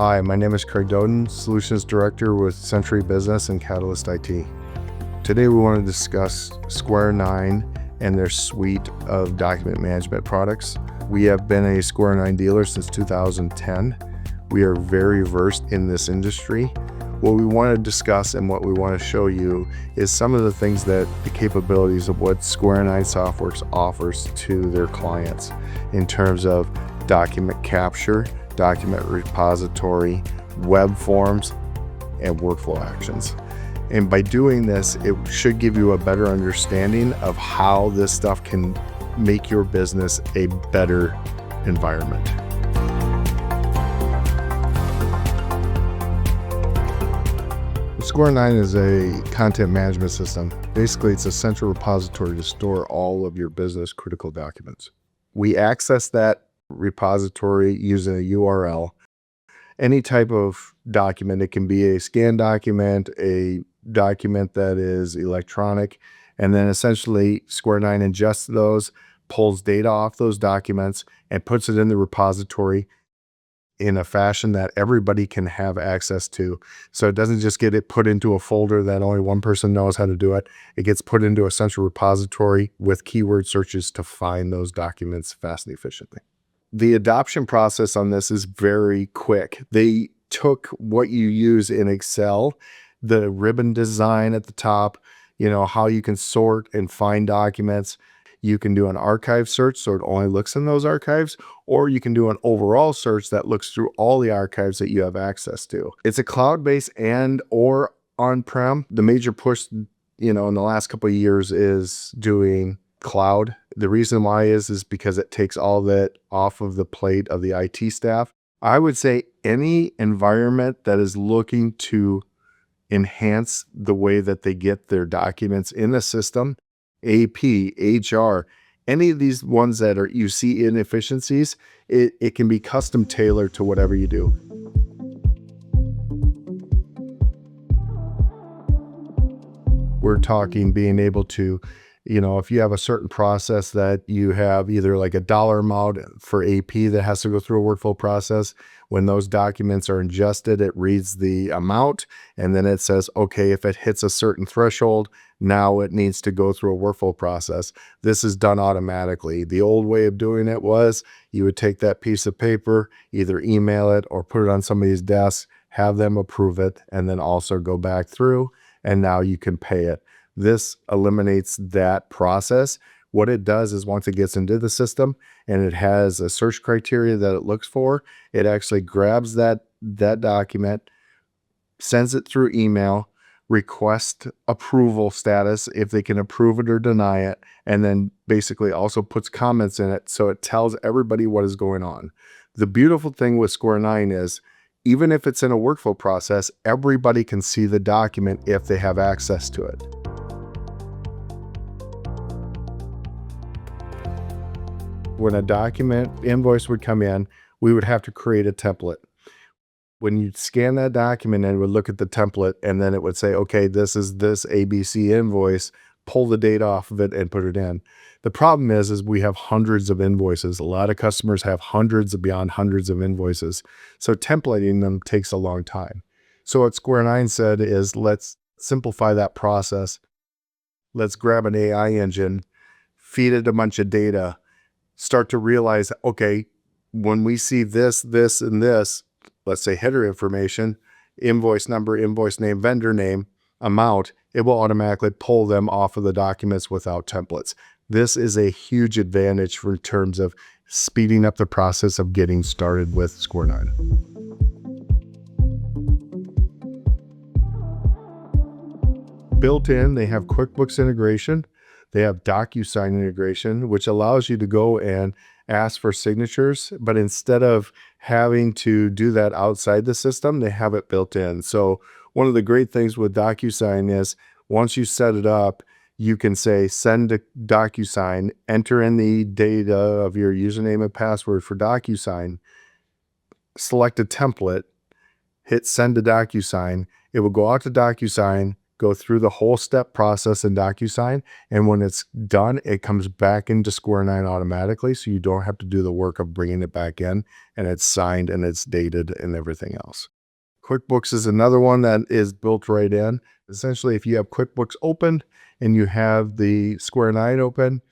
Hi, my name is Craig Doeden, Solutions Director with Century Business and Catalyst IT. Today we want to discuss Square9 and their suite of document management products. We have been a Square9 dealer since 2010. We are very versed in this industry. What we want to discuss and what we want to show you is some of the things that the capabilities of what Square9 Softworks offers to their clients in terms of document capture, document repository, web forms, and workflow actions. And by doing this, it should give you a better understanding of how this stuff can make your business a better environment. Square9 is a content management system. Basically, it's a central repository to store all of your business critical documents. We access that repository using a URL. Any type of document, it can be a scanned document, a document that is electronic, and then essentially Square9 ingests those, pulls data off those documents, and puts it in the repository in a fashion that everybody can have access to. So it doesn't just get it put into a folder that only one person knows how to do it. It gets put into a central repository with keyword searches to find those documents fast and efficiently. The adoption process on this is very quick. They took what you use in Excel, the ribbon design at the top, how you can sort and find documents. You can do an archive search, so it only looks in those archives, or you can do an overall search that looks through all the archives that you have access to. It's a cloud-based and or on-prem. The major push, in the last couple of years is doing cloud. The reason why is because it takes all that off of the plate of the IT staff. I would say any environment that is looking to enhance the way that they get their documents in the system, AP, HR, any of these ones that you see inefficiencies, it can be custom tailored to whatever you do. We're talking being able to, if you have a certain process that you have either like a dollar amount for AP that has to go through a workflow process, when those documents are ingested, it reads the amount and then it says, okay, if it hits a certain threshold, now it needs to go through a workflow process. This is done automatically. The old way of doing it was you would take that piece of paper, either email it or put it on somebody's desk, have them approve it, and then also go back through, and now you can pay it. This eliminates that process. What it does is once it gets into the system and it has a search criteria that it looks for, it actually grabs that document, sends it through email, request approval status if they can approve it or deny it, and then basically also puts comments in it so it tells everybody what is going on. The beautiful thing with Square9 is even if it's in a workflow process, everybody can see the document if they have access to it. When a document invoice would come in, we would have to create a template. When you scan that document, and it would look at the template, and then it would say, okay, this is this ABC invoice, pull the data off of it and put it in. The problem is we have hundreds of invoices. A lot of customers have hundreds beyond hundreds of invoices. So templating them takes a long time. So what Square9 said is, let's simplify that process. Let's grab an AI engine, feed it a bunch of data, start to realize, okay, when we see this, this, and this, let's say header information, invoice number, invoice name, vendor name, amount, it will automatically pull them off of the documents without templates. This is a huge advantage in terms of speeding up the process of getting started with Square9. Built in, they have QuickBooks integration. They have DocuSign integration, which allows you to go and ask for signatures, but instead of having to do that outside the system, they have it built in. So one of the great things with DocuSign is once you set it up, you can say, send to DocuSign, enter in the data of your username and password for DocuSign, select a template, hit send to DocuSign. It will go out to DocuSign, go through the whole step process in DocuSign. And when it's done, it comes back into Square9 automatically. So you don't have to do the work of bringing it back in, and it's signed and it's dated and everything else. QuickBooks is another one that is built right in. Essentially, if you have QuickBooks open and you have the Square9 open,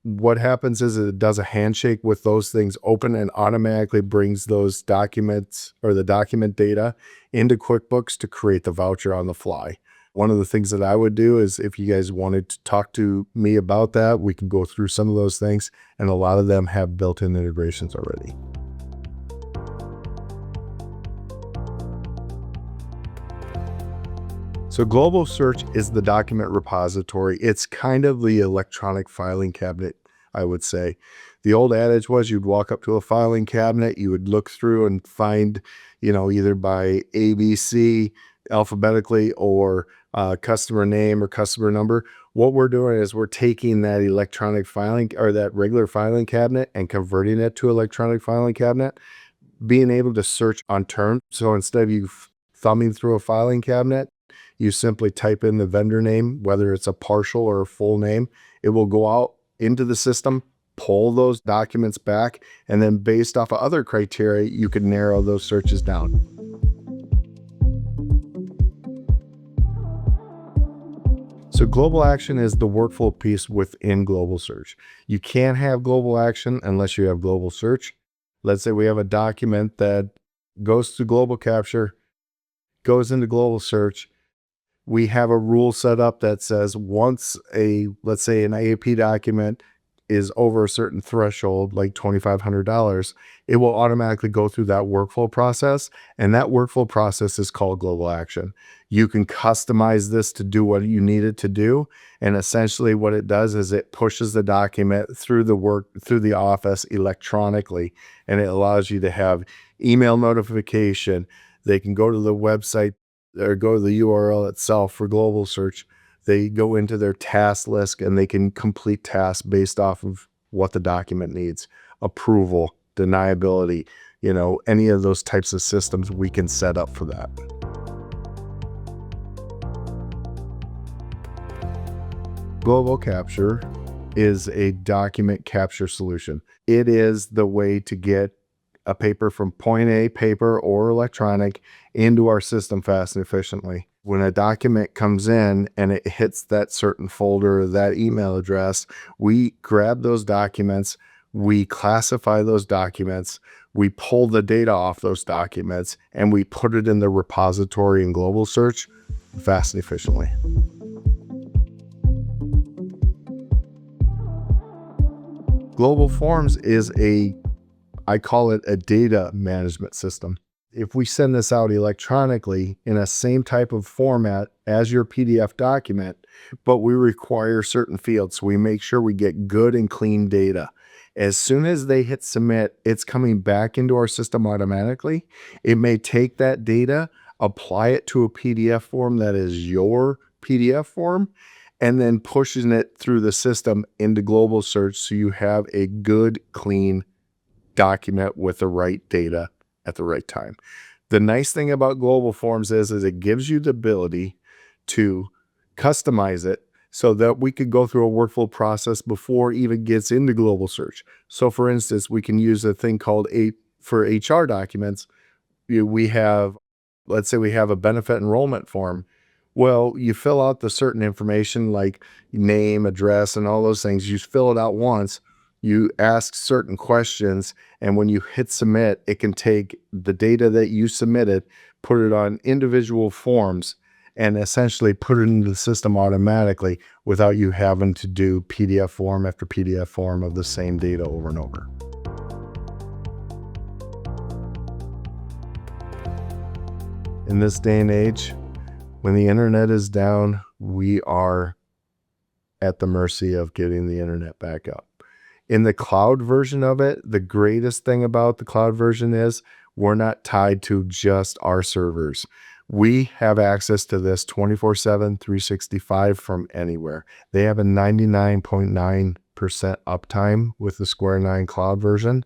what happens is it does a handshake with those things open and automatically brings those documents or the document data into QuickBooks to create the voucher on the fly. One of the things that I would do is if you guys wanted to talk to me about that, we can go through some of those things, and a lot of them have built-in integrations already. So GlobalSearch is the document repository. It's kind of the electronic filing cabinet, I would say. The old adage was you'd walk up to a filing cabinet, you would look through and find, either by ABC alphabetically or customer name or customer number. What we're doing is we're taking that electronic filing or that regular filing cabinet and converting it to electronic filing cabinet, being able to search on terms. So instead of you thumbing through a filing cabinet, you simply type in the vendor name, whether it's a partial or a full name. It will go out into the system, pull those documents back, and then based off of other criteria, you can narrow those searches down. So GlobalAction is the workflow piece within GlobalSearch. You can't have GlobalAction unless you have GlobalSearch. Let's say we have a document that goes to GlobalCapture, goes into GlobalSearch. We have a rule set up that says once let's say an AAP document is over a certain threshold, like $2,500, it will automatically go through that workflow process. And that workflow process is called GlobalAction. You can customize this to do what you need it to do. And essentially what it does is it pushes the document through the office electronically. And it allows you to have email notification. They can go to the website or go to the URL itself for GlobalSearch. They go into their task list and they can complete tasks based off of what the document needs. Approval, deniability, any of those types of systems we can set up for that. GlobalCapture is a document capture solution. It is the way to get a paper from point A, paper or electronic, into our system fast and efficiently. When a document comes in and it hits that certain folder, that email address, we grab those documents, we classify those documents, we pull the data off those documents, and we put it in the repository in GlobalSearch fast and efficiently. GlobalForms is I call it a data management system. If we send this out electronically in a same type of format as your PDF document, but we require certain fields, so we make sure we get good and clean data. As soon as they hit submit, it's coming back into our system automatically. It may take that data, apply it to a PDF form that is your PDF form, and then pushing it through the system into GlobalSearch so you have a good, clean document with the right data at the right time. The nice thing about GlobalForms is it gives you the ability to customize it so that we could go through a workflow process before it even gets into GlobalSearch. So for instance, we can use a thing called for HR documents. Let's say we have a benefit enrollment form. Well, you fill out the certain information like name, address, and all those things. You fill it out once. You ask certain questions, and when you hit submit, it can take the data that you submitted, put it on individual forms, and essentially put it into the system automatically without you having to do PDF form after PDF form of the same data over and over. In this day and age, when the internet is down, we are at the mercy of getting the internet back up. In the cloud version of it, the greatest thing about the cloud version is we're not tied to just our servers. We have access to this 24/7, 365 from anywhere. They have a 99.9% uptime with the Square9 cloud version.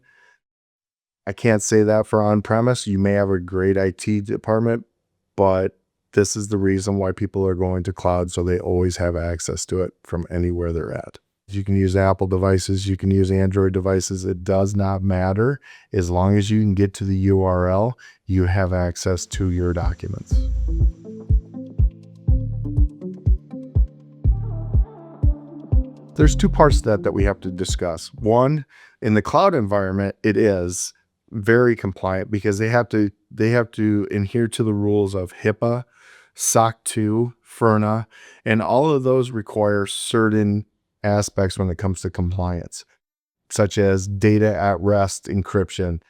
I can't say that for on-premise. You may have a great IT department, but This is the reason why people are going to cloud, so they always have access to it from anywhere they're at. You can use Apple devices, you can use Android devices. It does not matter. As long as you can get to the URL, you have access to your documents. There's two parts to that we have to discuss. One, in the cloud environment, it is very compliant because they have to adhere to the rules of HIPAA, SOC 2, FIRNA, and all of those require certain aspects when it comes to compliance, such as data at rest encryption,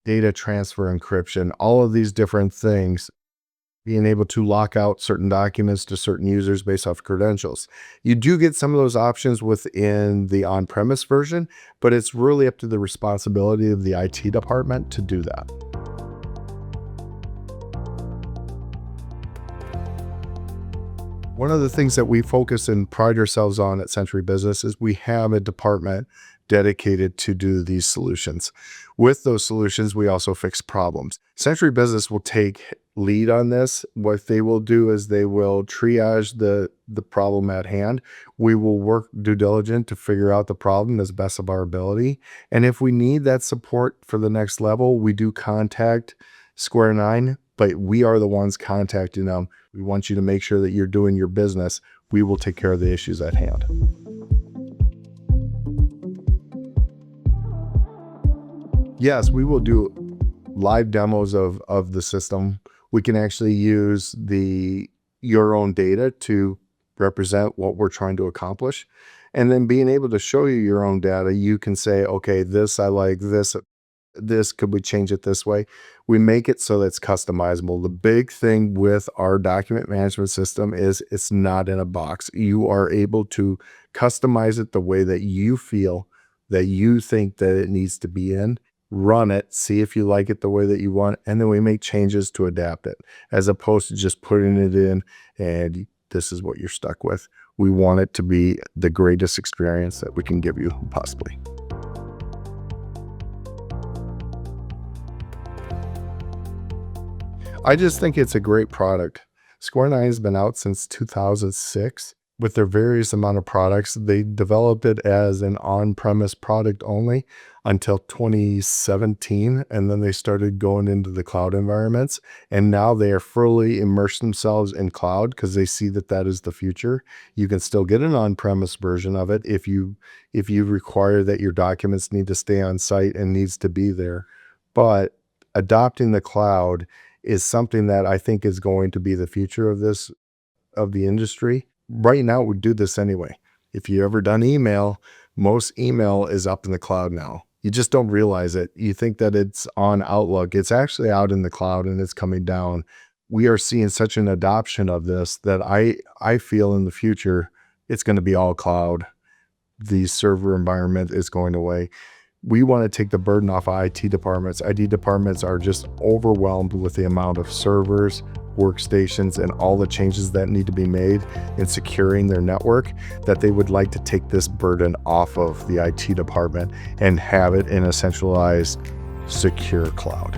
data transfer encryption, all of these different things, being able to lock out certain documents to certain users based off credentials. You do get some of those options within the on-premise version, but it's really up to the responsibility of the IT department to do that. One of the things that we focus and pride ourselves on at Century Business is we have a department dedicated to do these solutions. With those solutions, we also fix problems. Century Business will take lead on this. What they will do is they will triage the problem at hand. We will work due diligent to figure out the problem as best of our ability. And if we need that support for the next level, we do contact Square 9, but we are the ones contacting them. We want you to make sure that you're doing your business. We will take care of the issues at hand. Yes, we will do live demos of the system. We can actually use your own data to represent what we're trying to accomplish. And then being able to show you your own data, you can say, okay, this, I like this, could we change it this way? We make it so that it's customizable. The big thing with our document management system is it's not in a box. You are able to customize it the way that you feel, that you think that it needs to be in. Run it, see if you like it the way that you want, and then we make changes to adapt it, as opposed to just putting it in and this is what you're stuck with. We want it to be the greatest experience that we can give you possibly. I just think it's a great product. Square 9 has been out since 2006. With their various amount of products, they developed it as an on-premise product only until 2017, and then they started going into the cloud environments, and now they are fully immersed themselves in cloud because they see that that is the future. You can still get an on-premise version of it if you require that your documents need to stay on site and needs to be there, but adopting the cloud is something that I think is going to be the future of the industry. Right now, we do this anyway. If you ever done email, most email is up in the cloud now. You just don't realize it. You think that it's on Outlook. It's actually out in the cloud and it's coming down. We are seeing such an adoption of this that I feel in the future, it's going to be all cloud. The server environment is going away. We want to take the burden off of IT departments. IT departments are just overwhelmed with the amount of servers, workstations, and all the changes that need to be made in securing their network, that they would like to take this burden off of the IT department and have it in a centralized, secure cloud.